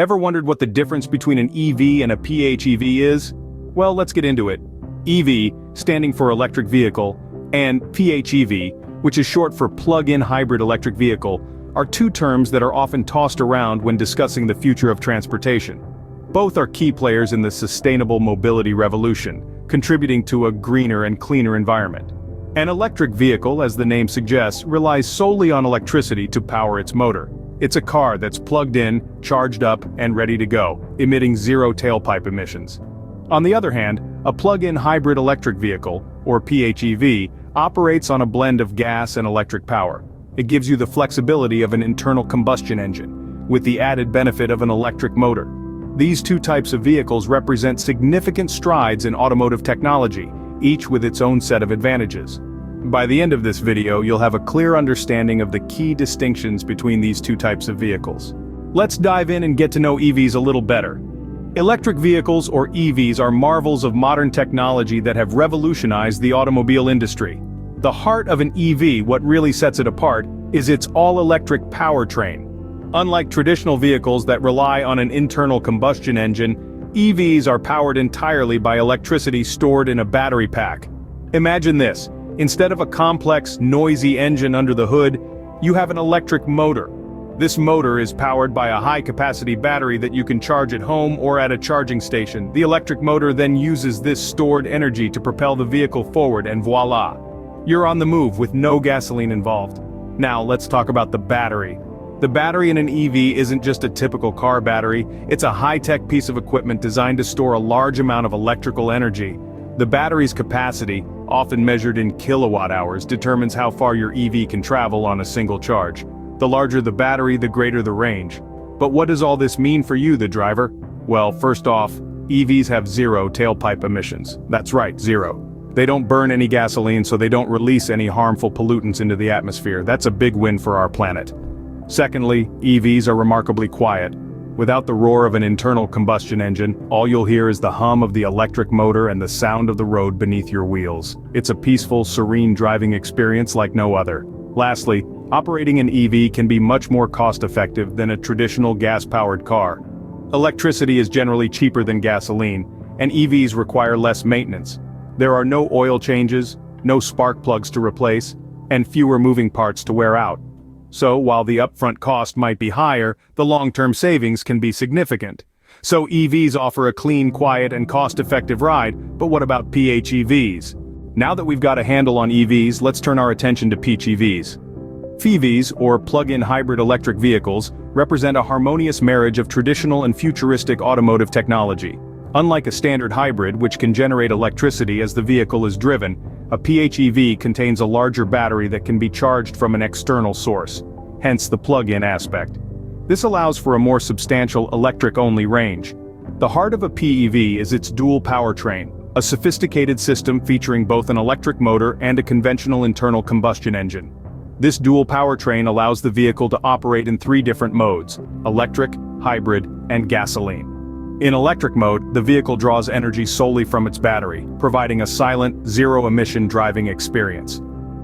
Ever wondered what the difference between an EV and a PHEV is? Well, let's get into it. EV, standing for electric vehicle, and PHEV, which is short for plug-in hybrid electric vehicle, are two terms that are often tossed around when discussing the future of transportation. Both are key players in the sustainable mobility revolution, contributing to a greener and cleaner environment. An electric vehicle, as the name suggests, relies solely on electricity to power its motor. It's a car that's plugged in, charged up, and ready to go, emitting zero tailpipe emissions. On the other hand, a plug-in hybrid electric vehicle, or PHEV, operates on a blend of gas and electric power. It gives you the flexibility of an internal combustion engine, with the added benefit of an electric motor. These two types of vehicles represent significant strides in automotive technology, each with its own set of advantages. By the end of this video, you'll have a clear understanding of the key distinctions between these two types of vehicles. Let's dive in and get to know EVs a little better. Electric vehicles, or EVs, are marvels of modern technology that have revolutionized the automobile industry. The heart of an EV, what really sets it apart, is its all-electric powertrain. Unlike traditional vehicles that rely on an internal combustion engine, EVs are powered entirely by electricity stored in a battery pack. Imagine this. Instead of a complex, noisy engine under the hood, you have an electric motor. This motor is powered by a high-capacity battery that you can charge at home or at a charging station. The electric motor then uses this stored energy to propel the vehicle forward, and voila! You're on the move with no gasoline involved. Now let's talk about the battery. The battery in an EV isn't just a typical car battery, it's a high-tech piece of equipment designed to store a large amount of electrical energy. The battery's capacity, often measured in kilowatt-hours, determines how far your EV can travel on a single charge. The larger the battery, the greater the range. But what does all this mean for you, the driver? Well, first off, EVs have zero tailpipe emissions. That's right, zero. They don't burn any gasoline, so they don't release any harmful pollutants into the atmosphere. That's a big win for our planet. Secondly, EVs are remarkably quiet. Without the roar of an internal combustion engine, all you'll hear is the hum of the electric motor and the sound of the road beneath your wheels. It's a peaceful, serene driving experience like no other. Lastly, operating an EV can be much more cost-effective than a traditional gas-powered car. Electricity is generally cheaper than gasoline, and EVs require less maintenance. There are no oil changes, no spark plugs to replace, and fewer moving parts to wear out. So while the upfront cost might be higher, the long-term savings can be significant. So EVs offer a clean, quiet, and cost-effective ride, but what about PHEVs? Now that we've got a handle on EVs, let's turn our attention to PHEVs. PHEVs, or plug-in hybrid electric vehicles, represent a harmonious marriage of traditional and futuristic automotive technology. Unlike a standard hybrid, which can generate electricity as the vehicle is driven, a PHEV contains a larger battery that can be charged from an external source, hence the plug-in aspect. This allows for a more substantial electric-only range. The heart of a PHEV is its dual powertrain, a sophisticated system featuring both an electric motor and a conventional internal combustion engine. This dual powertrain allows the vehicle to operate in three different modes: electric, hybrid, and gasoline. In electric mode, the vehicle draws energy solely from its battery, providing a silent, zero-emission driving experience.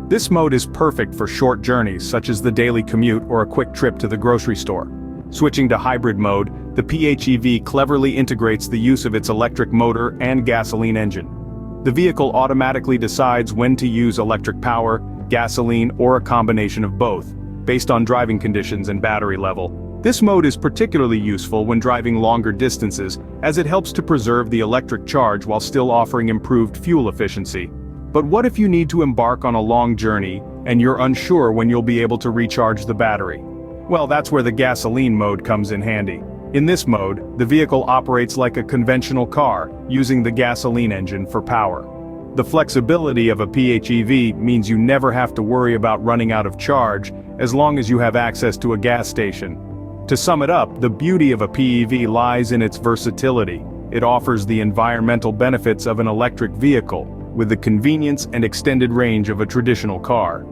This mode is perfect for short journeys such as the daily commute or a quick trip to the grocery store. Switching to hybrid mode, the PHEV cleverly integrates the use of its electric motor and gasoline engine. The vehicle automatically decides when to use electric power, gasoline, or a combination of both, based on driving conditions and battery level. This mode is particularly useful when driving longer distances, as it helps to preserve the electric charge while still offering improved fuel efficiency. But what if you need to embark on a long journey, and you're unsure when you'll be able to recharge the battery? Well, that's where the gasoline mode comes in handy. In this mode, the vehicle operates like a conventional car, using the gasoline engine for power. The flexibility of a PHEV means you never have to worry about running out of charge, as long as you have access to a gas station. To sum it up, the beauty of a PHEV lies in its versatility. It offers the environmental benefits of an electric vehicle, with the convenience and extended range of a traditional car.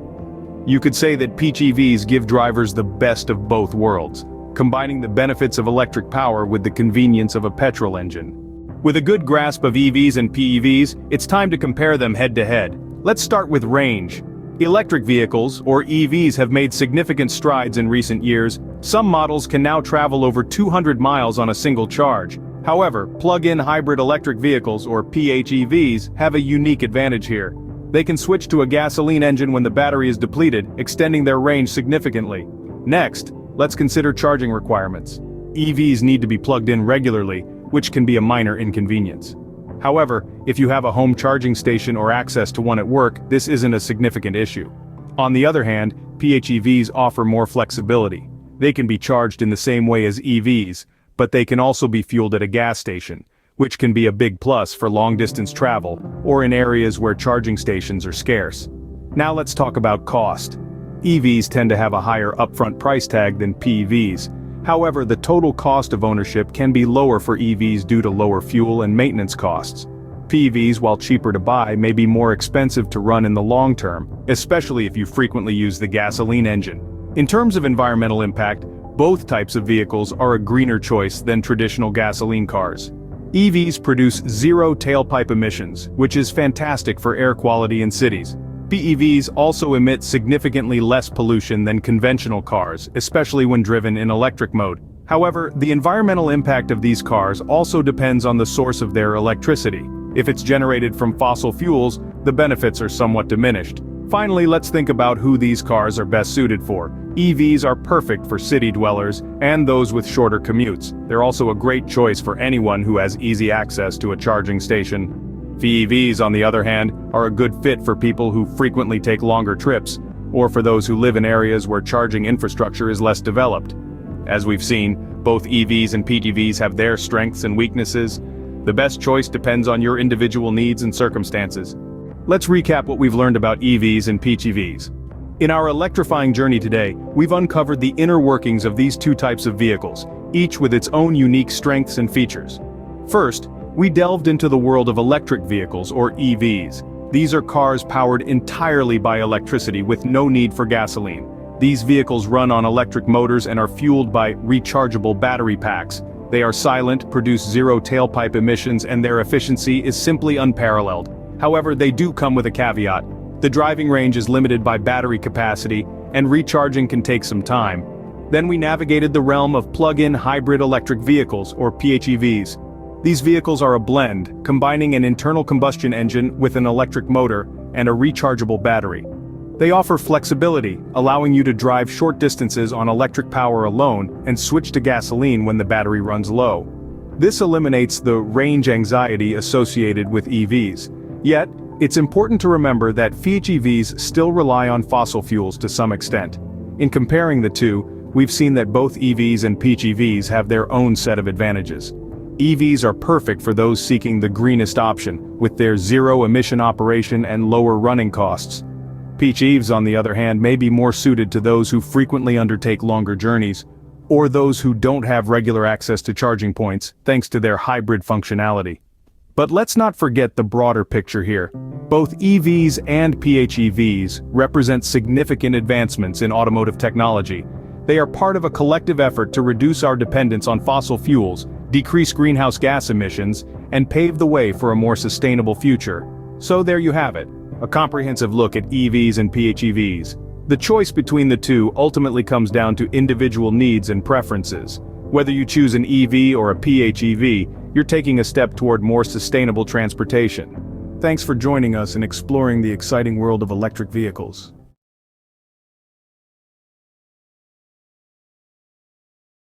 You could say that PHEVs give drivers the best of both worlds, combining the benefits of electric power with the convenience of a petrol engine. With a good grasp of EVs and PHEVs, it's time to compare them head-to-head. Let's start with range. Electric vehicles, or EVs, have made significant strides in recent years. Some models can now travel over 200 miles on a single charge. However, plug-in hybrid electric vehicles, or PHEVs, have a unique advantage here. They can switch to a gasoline engine when the battery is depleted, extending their range significantly. Next, let's consider charging requirements. EVs need to be plugged in regularly, which can be a minor inconvenience. However, if you have a home charging station or access to one at work, this isn't a significant issue. On the other hand, PHEVs offer more flexibility. They can be charged in the same way as EVs, but they can also be fueled at a gas station, which can be a big plus for long-distance travel or in areas where charging stations are scarce. Now let's talk about cost. EVs tend to have a higher upfront price tag than PHEVs. However, the total cost of ownership can be lower for EVs due to lower fuel and maintenance costs. PHEVs, while cheaper to buy, may be more expensive to run in the long term, especially if you frequently use the gasoline engine. In terms of environmental impact, both types of vehicles are a greener choice than traditional gasoline cars. EVs produce zero tailpipe emissions, which is fantastic for air quality in cities. PHEVs also emit significantly less pollution than conventional cars, especially when driven in electric mode. However, the environmental impact of these cars also depends on the source of their electricity. If it's generated from fossil fuels, the benefits are somewhat diminished. Finally, let's think about who these cars are best suited for. EVs are perfect for city dwellers and those with shorter commutes. They're also a great choice for anyone who has easy access to a charging station. PHEVs, on the other hand, are a good fit for people who frequently take longer trips, or for those who live in areas where charging infrastructure is less developed. As we've seen, both EVs and PHEVs have their strengths and weaknesses. The best choice depends on your individual needs and circumstances. Let's recap what we've learned about EVs and PHEVs. In our electrifying journey today, we've uncovered the inner workings of these two types of vehicles, each with its own unique strengths and features. First, we delved into the world of electric vehicles, or EVs. These are cars powered entirely by electricity with no need for gasoline. These vehicles run on electric motors and are fueled by rechargeable battery packs. They are silent, produce zero tailpipe emissions, and their efficiency is simply unparalleled. However, they do come with a caveat. The driving range is limited by battery capacity, and recharging can take some time. Then we navigated the realm of plug-in hybrid electric vehicles, or PHEVs. These vehicles are a blend, combining an internal combustion engine with an electric motor and a rechargeable battery. They offer flexibility, allowing you to drive short distances on electric power alone and switch to gasoline when the battery runs low. This eliminates the range anxiety associated with EVs. Yet, it's important to remember that PHEVs still rely on fossil fuels to some extent. In comparing the two, we've seen that both EVs and PHEVs have their own set of advantages. EVs are perfect for those seeking the greenest option, with their zero-emission operation and lower running costs. PHEVs, on the other hand, may be more suited to those who frequently undertake longer journeys, or those who don't have regular access to charging points, thanks to their hybrid functionality. But let's not forget the broader picture here. Both EVs and PHEVs represent significant advancements in automotive technology. They are part of a collective effort to reduce our dependence on fossil fuels, decrease greenhouse gas emissions, and pave the way for a more sustainable future. So there you have it, a comprehensive look at EVs and PHEVs. The choice between the two ultimately comes down to individual needs and preferences. Whether you choose an EV or a PHEV, you're taking a step toward more sustainable transportation. Thanks for joining us in exploring the exciting world of electric vehicles.